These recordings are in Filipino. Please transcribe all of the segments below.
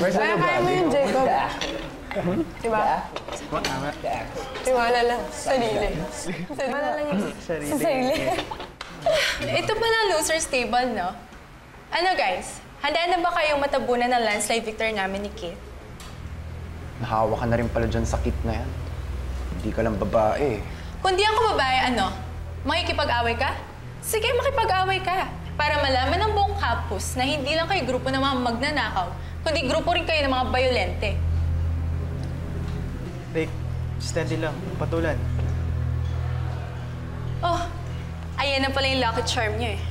Where's the Kaya mo yun, Jacob. Diba? Tiwala lang. Sarili. Tiwala lang yung sarili. Ito pala ang loser's table, no? Ano guys? Handa na ba kayong matabunan ng landslide victory namin ni Kit? Nahawa ka na rin pala dyan sa kit na yan. Hindi ka lang babae. Kung di ako babae, ano? Makikipag-away ka? Sige, makipag-away ka. Para malaman ng buong campus na hindi lang kayo grupo ng mga magnanakaw, kundi grupo rin kayo ng mga bayolente. Rick, steady lang. Patulan. Oh, ayan na pala yung lucky charm niyo eh.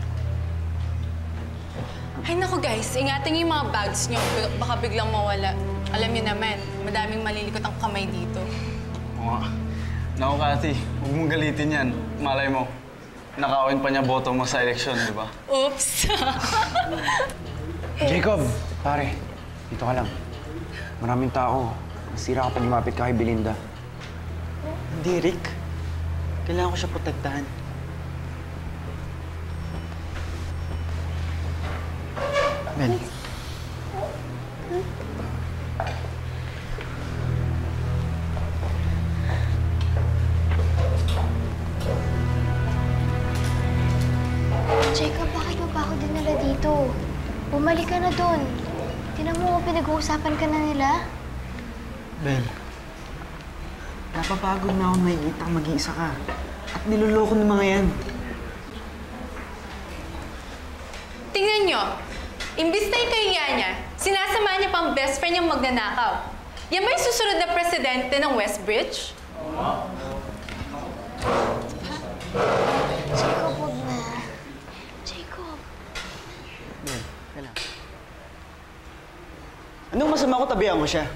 Ay naku guys, ingatan niyo yung mga bags niyo. Baka biglang mawala. Alam niyo naman, madaming malilikot ang kamay dito. Oo nga. Naku, Cathy, huwag mong galitin yan. Malay mo, nakawin pa niya boto mo sa eleksyon, di ba? Oops! Jacob, pare, dito ka lang. Maraming tao. Nasira ka pag lumapit ka kay Belinda. Hindi, Rick. Kailangan ko siya protektahan. Mel. Jacob, bakit mo pa ako dinala dito? Bumalik ka na doon. Tinan mo, pinag-uusapan ka na nila. Bel, napapagod na ako nakikita mag-iisa ka. At niloloko ng mga yan. Tingnan niyo, imbis na yung kahiya niya, sinasamahan niya pang best friend niyang magnanakaw. Yan ba yung susunod na presidente ng Westbridge? Jacob, huwag na. Jacob. Bel, kailangan. Anong masama ko tabihan mo siya?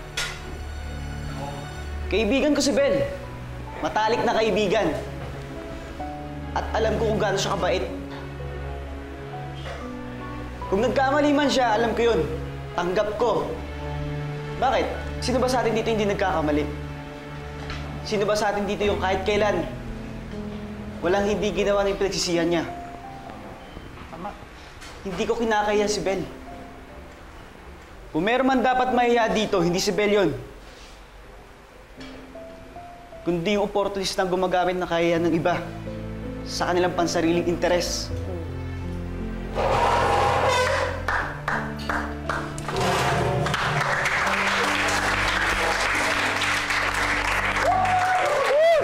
Kaibigan ko si Bel. Matalik na kaibigan. At alam ko kung gaano siya kabait. Kung nagkamali man siya, alam ko yun. Tanggap ko. Bakit? Sino ba sa atin dito hindi nagkakamali? Sino ba sa atin dito yung kahit kailan walang hindi ginawa ng pinagsisihan niya? Tama. Hindi ko kinakaya si Bel. Kung meron man dapat mahiya dito, hindi si Bel yun. Kundi yung oportunistang gumagamit ng kakayahan ng iba sa kanilang pansariling interes.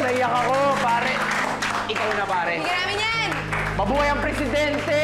Naiyak ako, pare. Ikaw na, pare. Hindi namin yan! Mabuhay ang presidente!